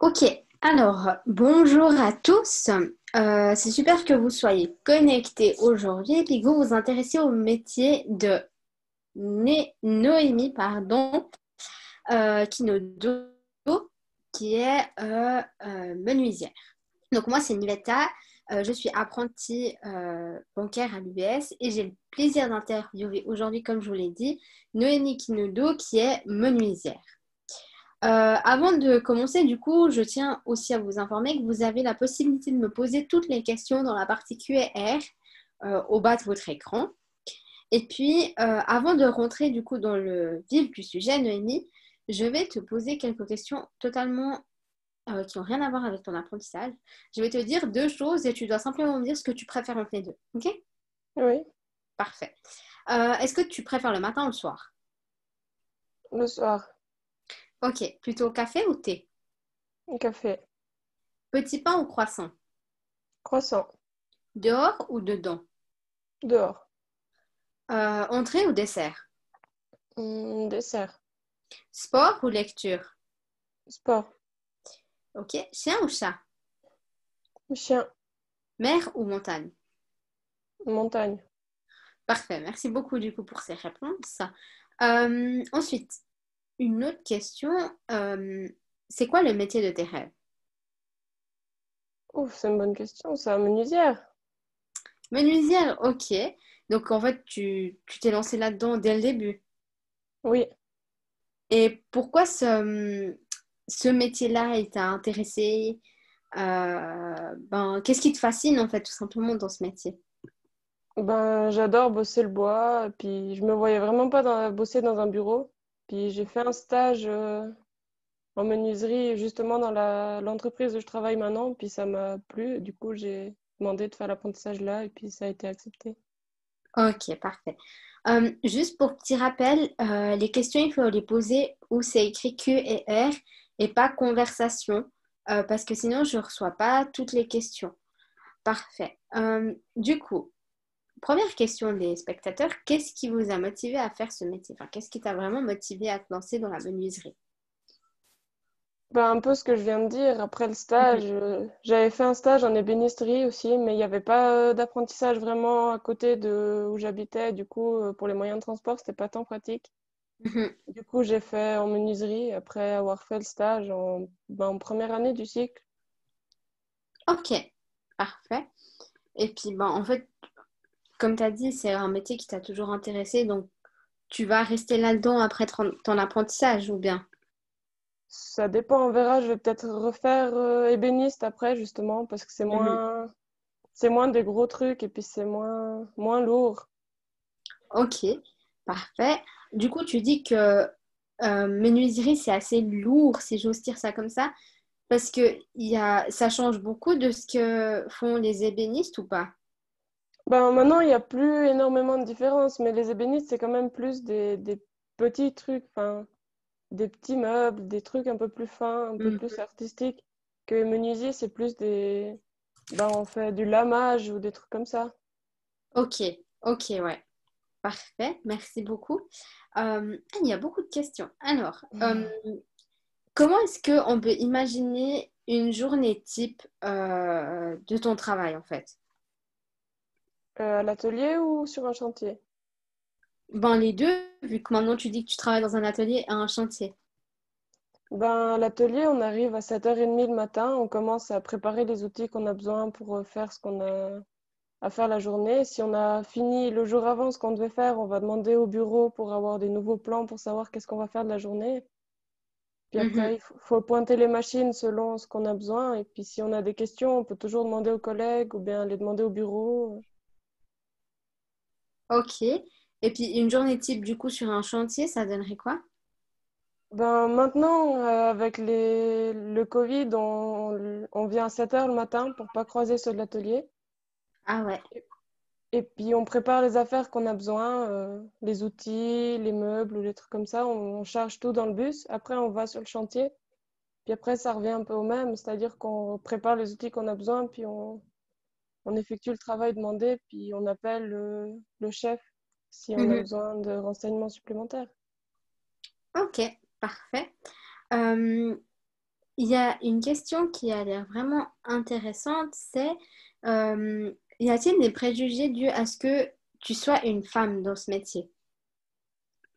Ok, alors bonjour à tous. C'est super que vous soyez connectés aujourd'hui et puis que vous vous intéressez au métier de Noémie, pardon, Kinodo, qui est menuisière. Donc moi, c'est Nivetta, je suis apprentie bancaire à l'UBS et j'ai le plaisir d'interviewer aujourd'hui, comme je vous l'ai dit, Noémie Kinodo, qui est menuisière. Avant de commencer, du coup, je tiens aussi à vous informer que vous avez la possibilité de me poser toutes les questions dans la partie Q&R au bas de votre écran. Et puis, avant de rentrer du coup dans le vif du sujet, Noémie, je vais te poser quelques questions totalement qui n'ont rien à voir avec ton apprentissage. Je vais te dire deux choses et tu dois simplement me dire ce que tu préfères entre les deux. Ok? Oui, Parfait. Est-ce que tu préfères le matin ou le soir? le soir, Ok. Plutôt café ou thé? un café, Petit pain ou croissant? croissant, Dehors ou dedans? dehors, Entrée ou dessert? dessert, Sport ou lecture? sport, Ok. Chien ou chat? chien, Mer ou montagne? montagne. Parfait. Merci beaucoup du coup pour ces réponses. Ensuite, une autre question. C'est quoi le métier de tes rêves? Ouf, c'est une bonne question, ça, menuisière. Menuisière, ok. Donc en fait, tu t'es lancé là-dedans dès le début. Oui, Et pourquoi ce métier-là, il t'a intéressé? Qu'est-ce qui te fascine en fait tout simplement dans ce métier? ben j'adore bosser le bois, puis je me voyais vraiment pas bosser dans un bureau. Puis j'ai fait un stage en menuiserie justement dans l'entreprise où je travaille maintenant, puis ça m'a plu. Du coup, j'ai demandé de faire l'apprentissage là, et puis ça a été accepté. Ok, parfait. Juste pour petit rappel, les questions, il faut les poser où c'est écrit Q et R et pas conversation, parce que sinon, je ne reçois pas toutes les questions. Parfait. Du coup, première question des spectateurs, qu'est-ce qui vous a motivé à faire ce métier? Enfin, qu'est-ce qui t'a vraiment motivé à te lancer dans la menuiserie? Ben, un peu ce que je viens de dire. Après le Mhm, stage, j'avais fait un stage en ébénisterie aussi, mais il n'y avait pas d'apprentissage vraiment à côté de où j'habitais. Du coup, pour les moyens de transport, c'était pas tant pratique. mhm. Du coup, j'ai fait en menuiserie après avoir fait le stage en première année du cycle. Ok, parfait. Et puis, en fait, comme tu as dit, c'est un métier qui t'a toujours intéressé, donc tu vas rester là-dedans après ton apprentissage, ou bien? Ça dépend, on verra. Je vais peut-être refaire ébéniste après, justement, parce que Mhm. c'est moins des gros trucs et puis c'est moins lourd. Ok, parfait. Du coup, tu dis que menuiserie, c'est assez lourd, si j'ose dire ça comme ça, parce que ça change beaucoup de ce que font les ébénistes ou pas? Ben, maintenant, il n'y a plus énormément de différence, mais les ébénistes, c'est quand même plus des petits trucs, enfin, des petits meubles, des trucs un peu plus fins, un peu plus Mhm. artistiques, que les menuisiers, c'est plus ben, on fait du lamage ou des trucs comme ça. Ok, ok, ouais. Parfait, merci beaucoup. Il y a beaucoup de questions. Alors, comment est-ce qu'on peut imaginer une journée type de ton travail en fait? À l'atelier ou sur un chantier? Les deux, vu que maintenant tu dis que tu travailles dans un atelier et un chantier. Ben, à l'atelier, on arrive à 7h30 le matin, on commence à préparer les outils qu'on a besoin pour faire ce qu'on a à faire la journée. Si on a fini le jour avant ce qu'on devait faire, on va demander au bureau pour avoir des nouveaux plans pour savoir qu'est-ce qu'on va faire de la journée. Puis Mhm. après, il faut pointer les machines selon ce qu'on a besoin. Et puis si on a des questions, on peut toujours demander aux collègues ou bien les demander au bureau. Ok. Et puis une journée type du coup sur un chantier, ça donnerait quoi? Ben maintenant, avec le Covid, on vient à 7h le matin pour pas croiser ceux de l'atelier. Ah ouais. Et et puis on prépare les affaires qu'on a besoin, les outils, les meubles ou les trucs comme ça. On charge tout dans le bus. Après, on va sur le chantier. Puis après, ça revient un peu au même, c'est-à-dire qu'on prépare les outils qu'on a besoin, puis on effectue le travail demandé, puis on appelle le chef si on a Mhm. besoin de renseignements supplémentaires. Ok, parfait. Euh, Il y a une question qui a l'air vraiment intéressante, c'est y a-t-il des préjugés dus à ce que tu sois une femme dans ce métier?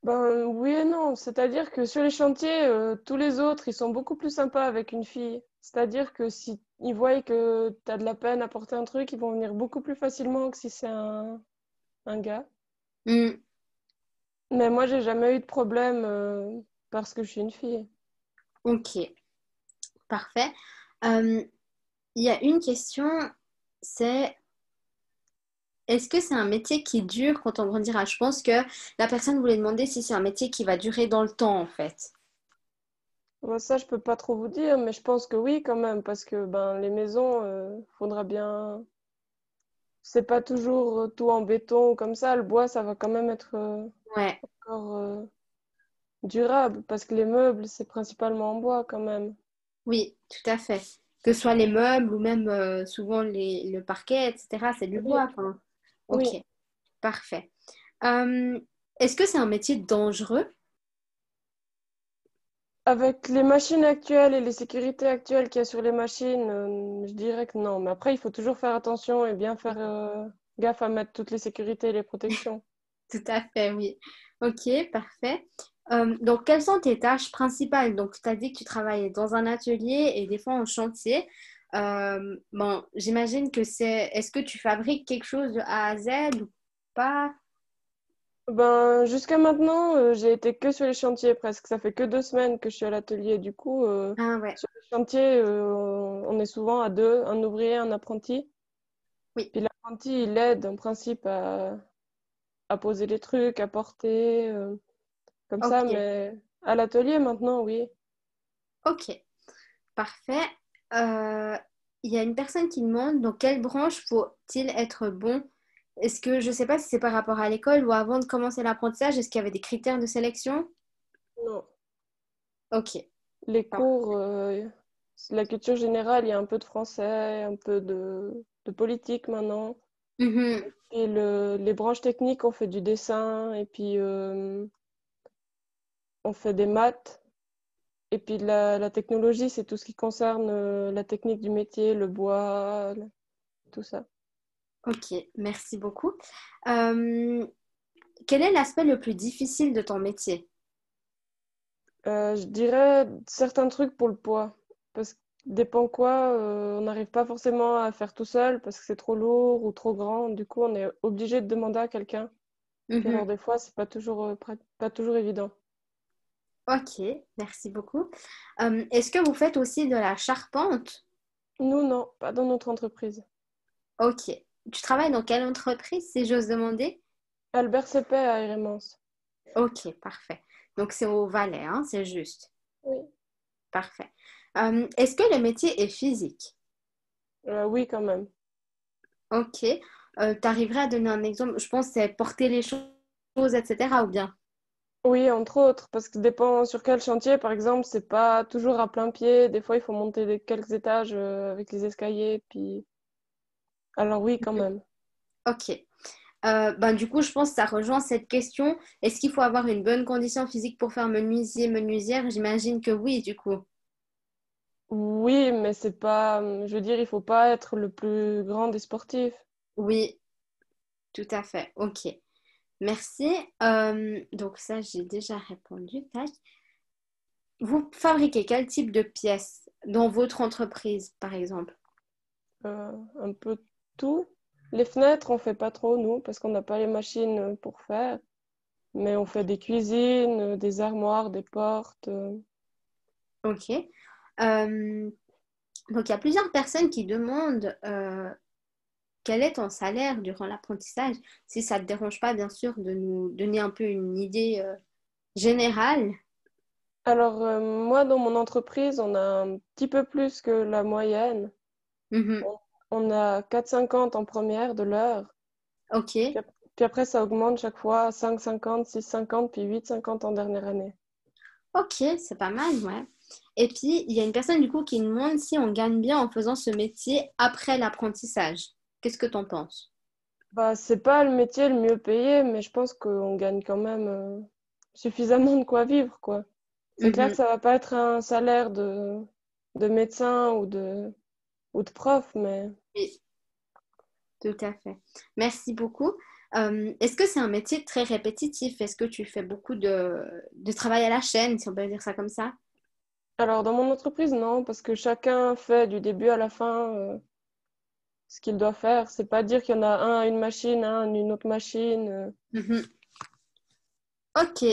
Ben oui et non, c'est-à-dire que sur les chantiers, tous les autres, ils sont beaucoup plus sympas avec une fille. C'est-à-dire que si ils voient que tu as de la peine à porter un truc, ils vont venir beaucoup plus facilement que si c'est un gars. Hmm, Mais moi, j'ai jamais eu de problème parce que je suis une fille. ok, parfait. Euh, il y a une question, c'est est-ce que c'est un métier qui dure quand on grandira? Je pense que la personne voulait demander si c'est un métier qui va durer dans le temps, en fait. Bon, ça, je peux pas trop vous dire, mais je pense que oui quand même, parce que ben les maisons, faudra bien. C'est pas toujours tout en béton ou comme ça. Le bois, ça va quand même être Ouais, encore durable, parce que les meubles, c'est principalement en bois quand même. oui, tout à fait. Que ce soit les meubles ou même souvent le parquet, etc., c'est du Oui, bois, quoi. Ok, oui. parfait. Euh, est-ce que c'est un métier dangereux? Avec les machines actuelles et les sécurités actuelles qu'il y a sur les machines, je dirais que non. Mais après, il faut toujours faire attention et bien faire gaffe à mettre toutes les sécurités et les protections. Tout à fait, oui. Ok, parfait. Donc, quelles sont tes tâches principales? Donc, tu as dit que tu travaillais dans un atelier et des fois en chantier. Bon, j'imagine que c'est... Est-ce que tu fabriques quelque chose de A à Z ou pas? Ben, jusqu'à maintenant, j'ai été que sur les chantiers presque. Ça fait que 2 semaines que je suis à l'atelier. Du coup, Ah ouais, sur les chantiers, on est souvent à deux, un ouvrier, un apprenti. oui, Puis l'apprenti, il aide en principe à poser les trucs, à porter, comme ça. ok, Mais à l'atelier maintenant, oui. ok, parfait. Euh, Il y a une personne qui demande dans quelle branche faut-il être bon? Est-ce que, je ne sais pas si c'est par rapport à l'école ou avant de commencer l'apprentissage, est-ce qu'il y avait des critères de sélection? Non. Ok, Les parfait. cours, la culture générale, il y a un peu de français, un peu de politique maintenant. Mhm, Et les branches techniques, on fait du dessin et puis on fait des maths. Et puis la technologie, c'est tout ce qui concerne la technique du métier, le bois, tout ça. ok, merci beaucoup. Euh, Quel est l'aspect le plus difficile de ton métier? Je dirais certains trucs pour le poids. Parce que dépend quoi, on n'arrive pas forcément à faire tout seul parce que c'est trop lourd ou trop grand. Du coup, on est obligé de demander à quelqu'un. Puis Mhm, alors des fois, c'est pas toujours, pas toujours évident. ok, merci beaucoup. Est-ce que vous faites aussi de la charpente? Nous, non, pas dans notre entreprise. Ok. Tu travailles dans quelle entreprise, si j'ose demander? Albert Sepet à Hérémence. Ok, parfait. Donc c'est au Valais, hein, c'est juste. Oui. Parfait. Est-ce que le métier est physique? Oui, quand même. Ok. Tu arriverais à donner un exemple? Je pense que c'est porter les choses, etc. ou bien? Oui, entre autres, parce que dépend sur quel chantier, par exemple, c'est pas toujours à plein pied. Des fois, il faut monter quelques étages avec les escaliers. Puis, alors oui, quand même. Ok. Ben, du coup, je pense que ça rejoint cette question. Est-ce qu'il faut avoir une bonne condition physique pour faire menuisier, menuisière? J'imagine que oui, du coup. Oui, mais c'est pas. Je veux dire, il faut pas être le plus grand des sportifs. Oui, tout à fait. Ok. Merci. Donc ça, j'ai déjà répondu. Tac. Vous fabriquez quel type de pièces dans votre entreprise, par exemple? Un peu tout. Les fenêtres, on fait pas trop, nous, parce qu'on n'a pas les machines pour faire. Mais on fait des cuisines, des armoires, des portes. Ok. Euh, donc, il y a plusieurs personnes qui demandent quel est ton salaire durant l'apprentissage. Si ça ne te dérange pas, bien sûr, de nous donner un peu une idée générale. Alors, moi, dans mon entreprise, on a un petit peu plus que la moyenne. Mhm. On, on a 4,50 en première de l'heure. Ok. Puis après, ça augmente chaque fois à 5,50, 6,50, puis 8,50 en dernière année. Ok, c'est pas mal, ouais. Et puis, il y a une personne du coup qui demande si on gagne bien en faisant ce métier après l'apprentissage. Qu'est-ce que tu en penses? Bah, c'est pas le métier le mieux payé, mais je pense qu'on gagne quand même suffisamment de quoi vivre, quoi. C'est clair que Mhm. ça va pas être un salaire de de médecin ou de prof, mais Oui, tout à fait. Merci beaucoup. Est-ce que c'est un métier très répétitif? Est-ce que tu fais beaucoup de travail à la chaîne, si on peut dire ça comme ça? alors dans mon entreprise, non, parce que chacun fait du début à la fin ce qu'il doit faire. C'est pas dire qu'il y en a un à une machine, un à une autre machine. Mhm. Ok,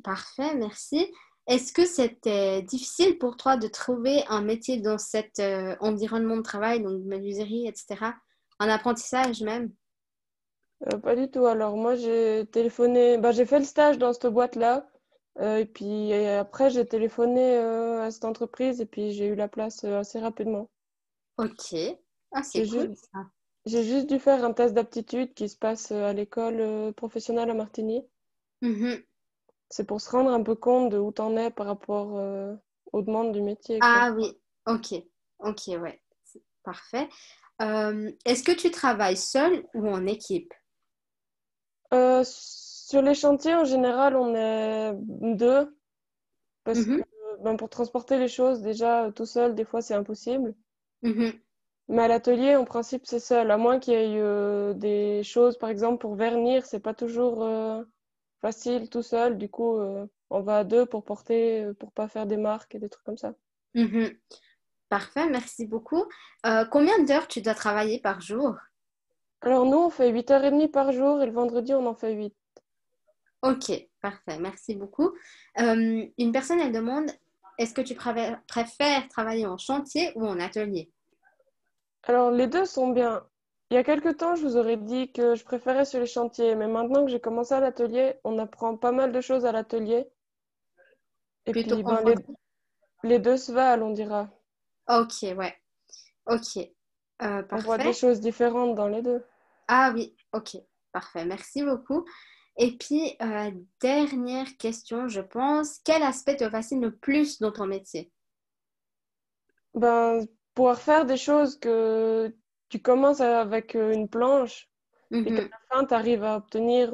parfait, merci. Est-ce que c'était difficile pour toi de trouver un métier dans cet environnement de travail, donc menuiserie, etc., en apprentissage même? Pas du tout. Alors moi j'ai téléphoné, bah, j'ai fait le stage dans cette boîte-là, et puis après j'ai téléphoné à cette entreprise et puis j'ai eu la place assez rapidement. Ok, ah, c'est J'ai cool juste, ça. j'ai juste dû faire un test d'aptitude qui se passe à l'école professionnelle à Martigny. Mhm. C'est pour se rendre un peu compte de où t'en es par rapport aux demandes du métier, quoi. Ah oui, ok, ok, ouais, c'est parfait. Est-ce que tu travailles seul ou en équipe? Sur les chantiers, en général, on est deux parce que Mhm, ben, pour transporter les choses, déjà tout seul, des fois c'est impossible. mhm. Mais à l'atelier, en principe, c'est seul. À moins qu'il y ait des choses, par exemple, pour vernir, c'est pas toujours facile tout seul. Du coup, on va à deux pour porter, pour pas faire des marques et des trucs comme ça. Mhm. Parfait, merci beaucoup. Combien d'heures tu dois travailler par jour? Alors nous, on fait 8h30 par jour et le vendredi, on en fait 8. Ok, parfait, merci beaucoup. Une personne, elle demande, est-ce que tu préfères travailler en chantier ou en atelier? Alors les deux sont bien. Il y a quelque temps, je vous aurais dit que je préférais sur les chantiers, mais maintenant que j'ai commencé à l'atelier, on apprend pas mal de choses à l'atelier. Et Plutôt puis, qu'en ben, chantier? les deux se valent, on dira. Ok, ouais, ok, On voit des parfait. choses différentes dans les deux. Ah oui, ok, parfait, merci beaucoup. Et puis, dernière question, je pense, quel aspect te fascine le plus dans ton métier? Ben, pouvoir faire des choses que tu commences avec une planche, puis qu'à Mhm, la fin, tu arrives à obtenir,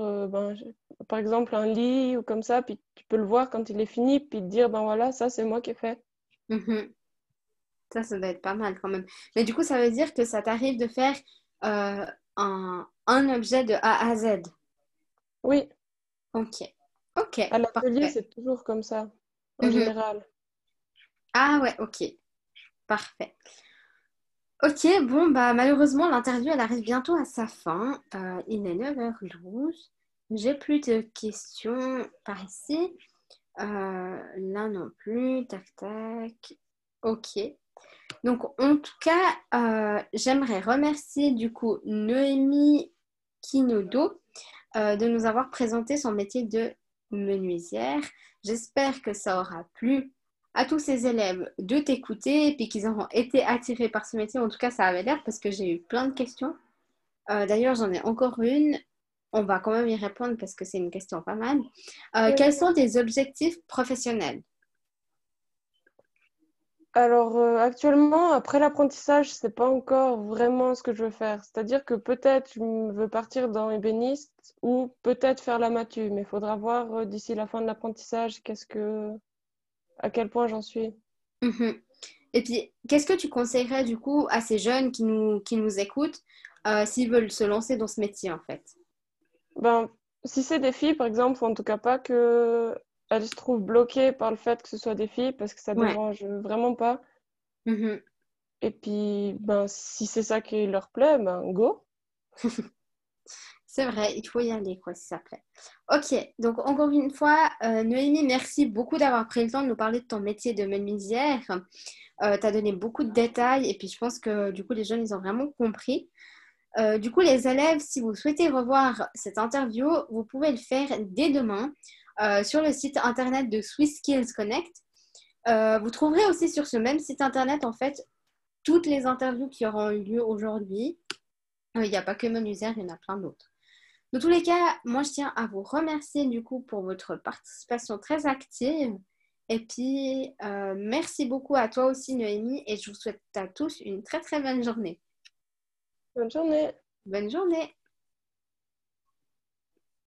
par exemple, un lit ou comme ça, puis tu peux le voir quand il est fini, puis te dire, ben voilà, ça, c'est moi qui ai fait. mhm. Ça doit être pas mal quand même. Mais du coup, ça veut dire que ça t'arrive de faire euh, un objet de A à Z. Oui, Ok, ok, à l'atelier, parfait. c'est toujours comme ça, en Mhm. général. Ah ouais, ok, parfait. Ok, bon, bah malheureusement, l'interview, elle arrive bientôt à sa fin. Il est 9h12. J'ai plus de questions par ici. Là non plus. Tac, tac. Ok. Donc, en tout cas, j'aimerais remercier du coup Noémie Kinodo de nous avoir présenté son métier de menuisière. J'espère que ça aura plu à tous ces élèves de t'écouter et puis qu'ils auront été attirés par ce métier. En tout cas, ça avait l'air parce que j'ai eu plein de questions. D'ailleurs, j'en ai encore une. On va quand même y répondre parce que c'est une question pas mal. Oui. Quels sont tes objectifs professionnels? Alors, actuellement, après l'apprentissage, c'est pas encore vraiment ce que je veux faire. C'est-à-dire que peut-être je veux partir dans ébéniste ou peut-être faire la matu, mais il faudra voir d'ici la fin de l'apprentissage à quel point j'en suis. Mhm. Et puis, qu'est-ce que tu conseillerais du coup à ces jeunes qui nous écoutent s'ils veulent se lancer dans ce métier en fait? Ben, si c'est des filles, par exemple, faut en tout cas pas que elles se trouvent bloquées par le fait que ce soit des filles, parce que ça Ouais. dérange vraiment pas. Mhm. Et puis, ben, si c'est ça qui leur plaît, ben, go. C'est vrai, il faut y aller, quoi, si ça plaît. Ok, donc encore une fois, Noémie, merci beaucoup d'avoir pris le temps de nous parler de ton métier de menuisière. Tu as donné beaucoup de détails et puis je pense que du coup, les jeunes, ils ont vraiment compris. Du coup, les élèves, si vous souhaitez revoir cette interview, vous pouvez le faire dès demain sur le site internet de Swiss Skills Connect. Vous trouverez aussi sur ce même site internet, en fait, toutes les interviews qui auront eu lieu aujourd'hui. Il n'y a pas que menuisière, il y en a plein d'autres. Dans tous les cas, moi, je tiens à vous remercier du coup pour votre participation très active. Et puis, merci beaucoup à toi aussi, Noémie, et je vous souhaite à tous une très très bonne journée. Bonne journée. Bonne journée!